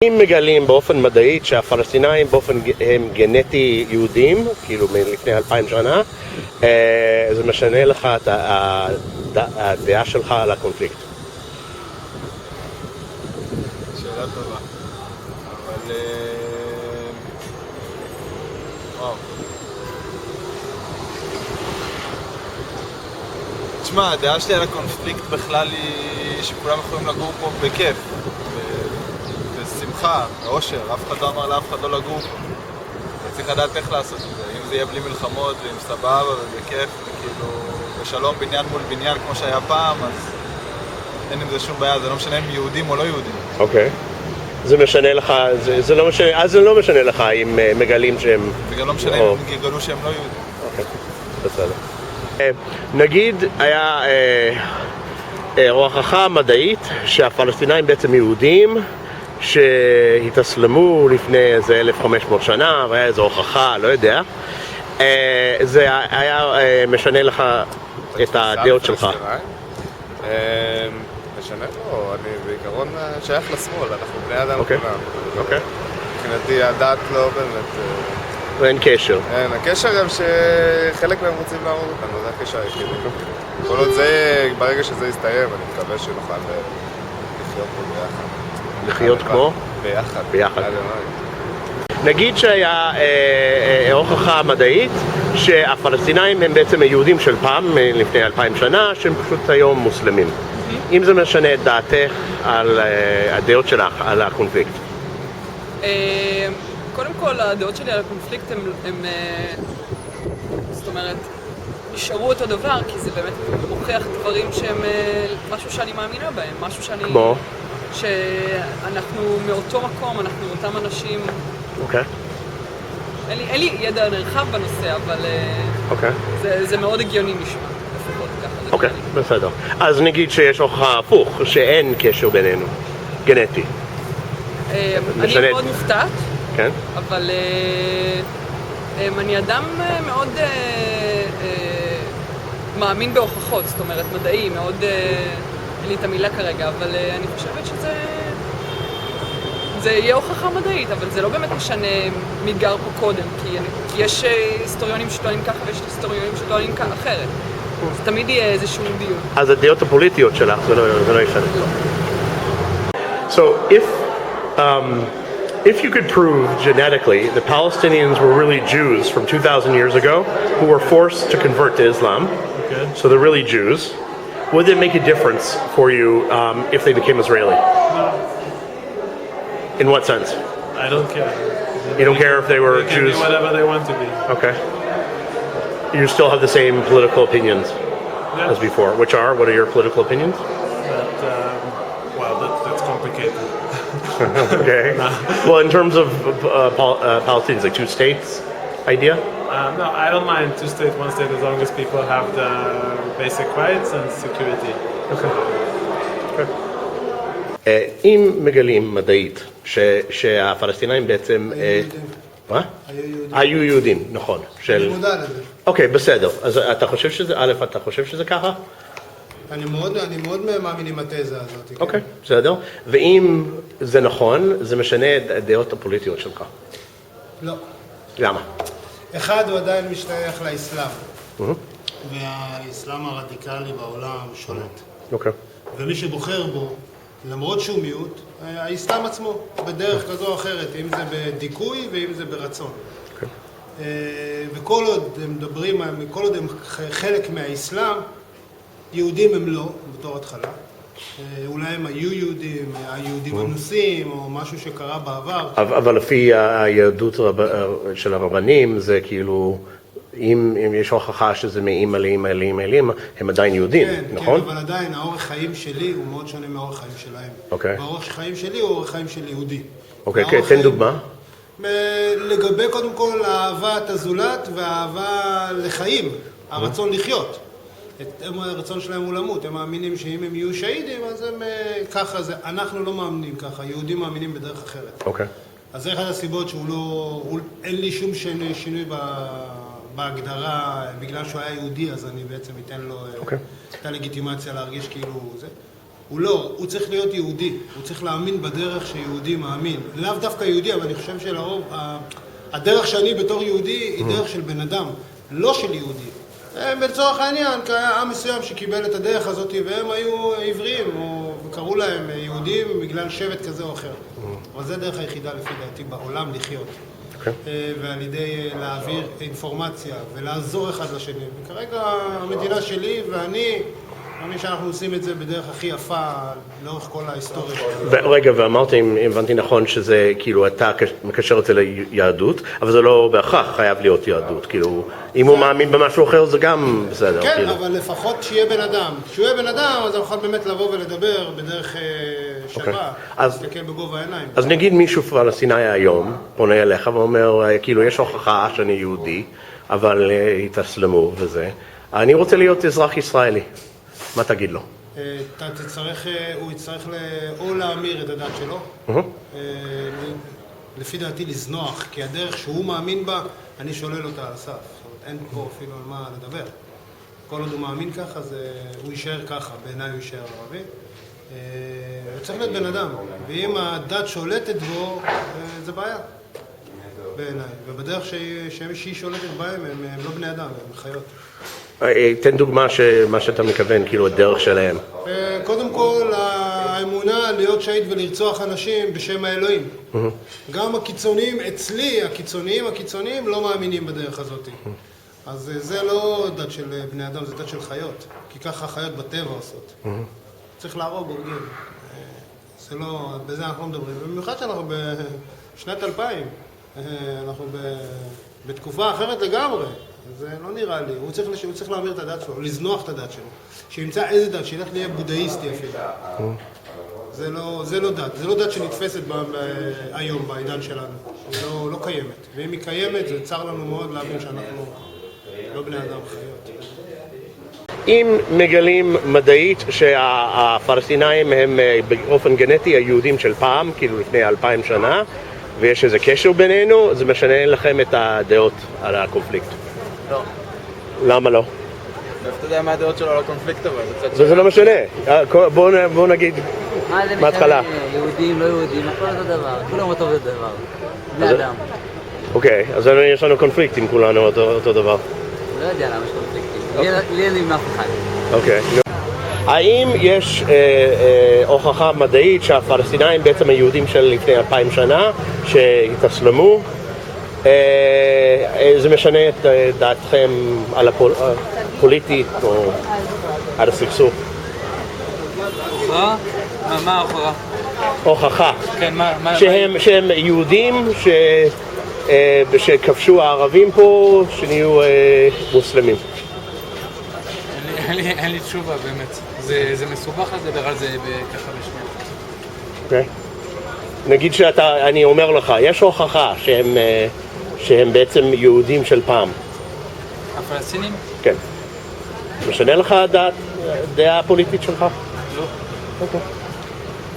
אם מגלים באופן מדעי שהפלסטינאים באופן הם גנטי יהודים, כאילו מלפני 2000 שנה, זה משנה לך את הדעה שלך על הקונפליקט. שאלה טובה. אבל... וואו. תשמע, הדעה שלי על הקונפליקט בכלל היא שכולם יכולים לגור פה בכיף. בשמחה, באושר, אף אחד לא אמר לאף אחד לא לגור פה. אתה צריך לדעת איך לעשות את זה. אם זה יהיה בלי מלחמות ועם סבבה ובכיף, וכאילו בשלום בניין מול בניין כמו שהיה פעם, אז אין עם זה שום בעיה, זה לא משנה אם יהודים או לא יהודים. אוקיי. זה משנה לך, זה לא משנה, אז זה לא משנה לך אם מגלים שהם... זה גם לא משנה אם יגלו שהם לא יהודים. אוקיי, בסדר. נגיד היה הוכחה מדעית שהפלסטינאים בעצם יהודים שהתאסלמו לפני איזה 1500 שנה, והיה איזו הוכחה, לא יודע. זה היה משנה לך את הדעות שלך. משנה? לא, אני בעיקרון שייך לשמאל, אנחנו בני אדם כולם. אוקיי. מבחינתי הדת לא באמת... ואין קשר. אין, הקשר גם שחלק מהם רוצים להרוג אותנו, זה הקשר היחידי. כל עוד זה, ברגע שזה יסתיים, אני מקווה שנוכל לחיות פה ביחד. לחיות כמו? ביחד. ביחד. נגיד שהיה הוכחה מדעית שהפלסטינאים הם בעצם היהודים של פעם, לפני 2000 שנה, שהם פשוט היום מוסלמים. אם זה משנה את דעתך על הדעות שלך, על הקונפליקט? קודם כל, הדעות שלי על הקונפליקט הם זאת אומרת, נשארו אותו דבר, כי זה באמת מוכיח דברים שהם משהו שאני מאמינה בהם, משהו שאני... כמו? שאנחנו מאותו מקום, אנחנו אותם אנשים. אוקיי. אין לי ידע נרחב בנושא, אבל זה מאוד הגיוני נשמע, לפחות ככה. אוקיי, בסדר. אז נגיד שיש הוכחה הפוך, שאין קשר בינינו, גנטי. אני מאוד מופתעת, כן? אבל אני אדם מאוד מאמין בהוכחות, זאת אומרת מדעי, מאוד... אין לי את המילה כרגע, אבל אני חושבת זה יהיה הוכחה מדעית, אבל זה לא באמת משנה מי גר פה קודם, כי יש היסטוריונים שטוענים ככה ויש היסטוריונים שטוענים ככה אחרת. זה תמיד יהיה איזשהו דיון. אז הדעות הפוליטיות שלך זה לא ישנה. So if you could prove genetically the Palestinians were really Jews from 2,000 years ago who were forced to convert to Islam, so they're really Jews, would it make a difference for you if they became Israeli? No. In what sense? I don't care. You don't care if they were They can Jews? be whatever they want to be. Okay. You still have the same political opinions Yeah. as before. Which are? What are your political opinions? But, well, that's complicated. Okay. Well, in terms of Palestinians, like two states idea? No, I don't mind two state, one state, as long as people have the basic rights and security. Okay. אם מגלים מדעית שהפלסטינאים בעצם... מה? היו יהודים, נכון. אני מודע לזה. אוקיי, בסדר. אז אתה חושב שזה, א', אתה חושב שזה ככה? אני מאוד מאמין עם התזה הזאת. אוקיי, בסדר. ואם זה נכון, זה משנה את הדעות הפוליטיות שלך. לא. למה? אחד, הוא עדיין משתייך לאסלאם. והאסלאם הרדיקלי בעולם שולט. אוקיי. ומי שבוחר בו, למרות שהוא מיעוט, האסלאם עצמו, בדרך כזו או אחרת, אם זה בדיכוי ואם זה ברצון. וכל עוד הם מדברים, כל עוד הם חלק מהאסלאם, יהודים הם לא, בתור התחלה. אולי הם היו יהודים, היהודים אנוסים, או משהו שקרה בעבר. אבל לפי היהדות של הרבנים, זה כאילו, אם יש הוכחה שזה מאמא לאמא לאמא לאמא, הם עדיין יהודים, נכון? כן, אבל עדיין האורח חיים שלי הוא מאוד שונה מהאורח חיים שלהם. אוקיי. והאורח חיים שלי הוא אורח חיים של יהודי. אוקיי, תן דוגמה. לגבי קודם כל אהבת הזולת והאהבה לחיים, הרצון לחיות. הרצון שלהם הוא למות, הם מאמינים שאם הם יהיו שהידים, אז הם ככה, אנחנו לא מאמינים ככה, יהודים מאמינים בדרך אחרת. אוקיי. אז זה אחד הסיבות שהוא לא, אין לי שום שינוי בהגדרה, בגלל שהוא היה יהודי, אז אני בעצם אתן לו את הלגיטימציה להרגיש כאילו זה. הוא צריך להיות יהודי, הוא צריך להאמין בדרך שיהודי מאמין. לאו דווקא יהודי, אבל אני חושב שלרוב, הדרך שאני בתור יהודי היא דרך של בן אדם, לא של יהודי. בצורך העניין, היה עם מסוים שקיבל את הדרך הזאת והם היו עבריים, או קראו להם יהודים בגלל שבט כזה או אחר. אבל זה הדרך היחידה לפי דעתי בעולם לחיות. ועל ידי להעביר אינפורמציה ולעזור אחד לשני. וכרגע המדינה שלי ואני מאמין שאנחנו עושים את זה בדרך הכי יפה לאורך כל ההיסטוריה. רגע, ואמרת, אם הבנתי נכון, שזה כאילו אתה מקשר את זה ליהדות, אבל זה לא בהכרח חייב להיות יהדות. כאילו, אם הוא מאמין במשהו אחר זה גם בסדר. כן, אבל לפחות שיהיה בן אדם. כשהוא יהיה בן אדם, אז הוא יכול באמת לבוא ולדבר בדרך שווה, להסתכל בגובה העיניים. אז נגיד מישהו פלסטיני היום פונה אליך ואומר, כאילו, יש הוכחה שאני יהודי, אבל התאסלמו וזה. אני רוצה להיות אזרח ישראלי. מה תגיד לו? הוא יצטרך או להמיר את הדת שלו, לפי דעתי לזנוח, כי הדרך שהוא מאמין בה, אני שולל אותה על הסף. זאת אומרת, אין פה אפילו על מה לדבר. כל עוד הוא מאמין ככה, הוא יישאר ככה, בעיניי הוא יישאר ערבי. הוא צריך להיות בן אדם, ואם הדת שולטת בו, זה בעיה, בעיניי. ובדרך שהיא שולטת בהם, הם לא בני אדם, הם חיות. תן דוגמה מה שאתה מכוון, כאילו הדרך שלהם. קודם כל, האמונה להיות שהיד ולרצוח אנשים בשם האלוהים. גם הקיצוניים אצלי, הקיצוניים לא מאמינים בדרך הזאת. אז זה לא דת של בני אדם, זה דת של חיות. כי ככה החיות בטבע עושות. צריך להרוג הורגים. בזה אנחנו לא מדברים. במיוחד שאנחנו בשנת 2000. אנחנו בתקופה אחרת לגמרי. זה לא נראה לי, הוא צריך להעביר את הדת שלו, לזנוח את הדת שלו. שימצא איזה דת, שילך להיות בודהיסטי אפילו. זה לא דת, זה לא דת שנתפסת היום בעידן שלנו. היא לא קיימת. ואם היא קיימת, זה צר לנו מאוד להבין שאנחנו לא בני אדם חיות. אם מגלים מדעית שהפלסטינאים הם באופן גנטי היהודים של פעם, כאילו לפני 2000 שנה, ויש איזה קשר בינינו, זה משנה לכם את הדעות על הקונפליקט. לא. למה לא? אתה יודע מה הדעות שלו על הקונפליקט אבל זה לא משנה. בואו נגיד מההתחלה. יהודים, לא יהודים, הכל אותו דבר, כולם אותו דבר. בני אדם. אוקיי, אז יש לנו קונפליקט עם כולנו אותו דבר. לא יודע למה יש קונפליקטים. לי אין עם אף אחד. אוקיי. האם יש הוכחה מדעית שהפלסטינאים בעצם היהודים של לפני 2000 שנה שהתאסלמו? זה משנה את דעתכם על הפוליטית או על הסכסוך? הוכחה? מה ההוכחה? הוכחה. כן, מה? שהם יהודים שכבשו הערבים פה, שנהיו מוסלמים. אין לי תשובה באמת. זה מסובך לדבר על זה ככה בשנייה. אוקיי. נגיד אני אומר לך, יש הוכחה שהם בעצם יהודים של פעם. הפלסטינים? כן. משנה לך הדעה הפוליטית שלך? לא. אוקיי.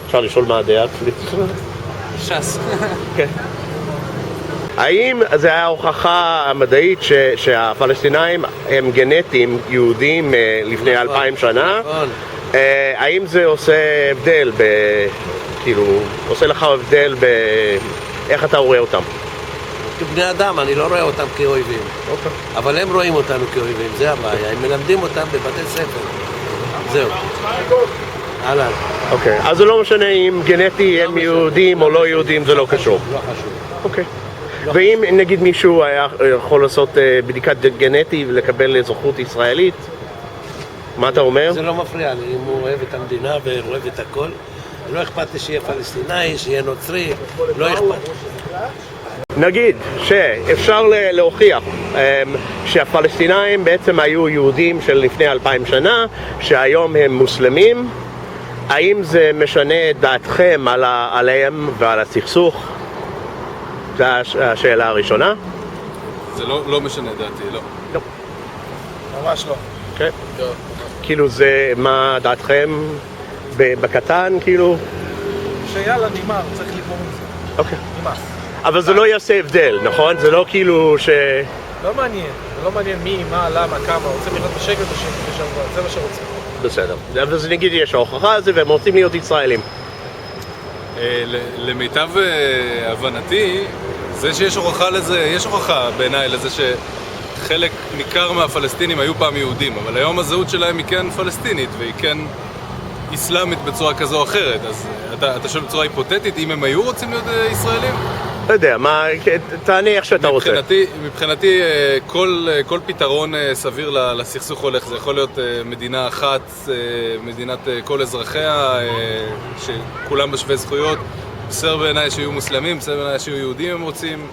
אפשר לשאול מה הדעה הפוליטית שלך? ש"ס. כן. האם זו ההוכחה המדעית שהפלסטינאים הם גנטיים יהודים לפני 2000 שנה? האם זה עושה הבדל, כאילו, עושה לך הבדל איך אתה רואה אותם? כבני אדם, אני לא רואה אותם כאויבים. אבל הם רואים אותנו כאויבים, זה הבעיה. הם מלמדים אותם בבתי ספר. זהו. הלאה. אוקיי, אז זה לא משנה אם גנטי הם יהודים או לא יהודים, זה לא קשור. לא חשוב. אוקיי. ואם נגיד מישהו היה יכול לעשות בדיקת גנטי ולקבל אזרחות ישראלית, מה אתה אומר? זה לא מפריע לי, אם הוא אוהב את המדינה ואוהב את הכל, לא אכפת לי שיהיה פלסטיני, שיהיה נוצרי, לא אכפת. נגיד שאפשר להוכיח שהפלסטינאים בעצם היו יהודים של לפני 2000 שנה, שהיום הם מוסלמים, האם זה משנה את דעתכם עליהם ועל הסכסוך? זו השאלה הראשונה. זה לא משנה דעתי, לא. לא. ממש לא. כן. כאילו זה, מה דעתכם בקטן, כאילו? שיאללה, נגמר, צריך לגמור עם זה. אוקיי. נמאס. אבל זה לא יעשה הבדל, נכון? זה לא כאילו לא מעניין. זה לא מעניין מי, מה, למה, כמה. רוצים לראות בשקט בשבוע, זה מה שרוצים. בסדר. אז נגיד יש ההוכחה על זה והם רוצים להיות ישראלים. למיטב הבנתי, זה שיש הוכחה לזה, יש הוכחה בעיניי לזה שחלק ניכר מהפלסטינים היו פעם יהודים, אבל היום הזהות שלהם היא כן פלסטינית והיא כן איסלאמית בצורה כזו או אחרת. אז אתה שואל בצורה היפותטית אם הם היו רוצים להיות ישראלים? לא יודע, תענה איך שאתה רוצה. מבחינתי כל פתרון סביר לסכסוך הולך, זה יכול להיות מדינה אחת, מדינת כל אזרחיה, שכולם בשווה זכויות. בסדר בעיניי שיהיו מוסלמים, בסדר בעיניי שיהיו יהודים הם רוצים.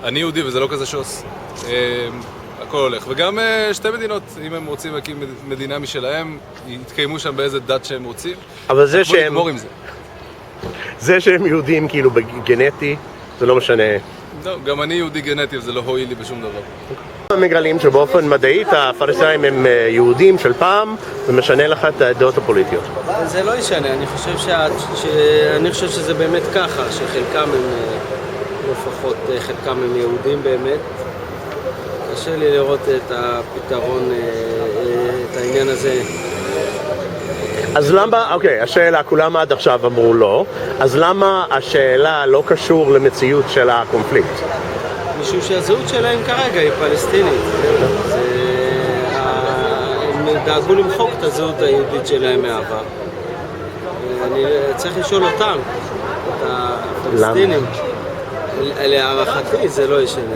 אני יהודי וזה לא כזה שוס. הכל הולך. וגם שתי מדינות, אם הם רוצים להקים מדינה משלהם, יתקיימו שם באיזה דת שהם רוצים. אבל זה שהם... לגמור עם זה. זה שהם יהודים כאילו גנטי, זה לא משנה. לא, גם אני יהודי גנטי וזה לא הועיל לי בשום דבר. מגלים שבאופן מדעי הפלסטינים הם יהודים של פעם ומשנה לך את הדעות הפוליטיות. זה לא ישנה, אני חושב שזה באמת ככה, שחלקם הם, לפחות חלקם הם יהודים באמת. קשה לי לראות את הפתרון, את העניין הזה. אז למה, אוקיי, השאלה, כולם עד עכשיו אמרו לא, אז למה השאלה לא קשור למציאות של הקונפליקט? משום שהזהות שלהם כרגע היא פלסטינית. הם דאגו למחוק את הזהות היהודית שלהם מהעבר. אני צריך לשאול אותם, את הפלסטינים. להערכתי זה לא ישנה.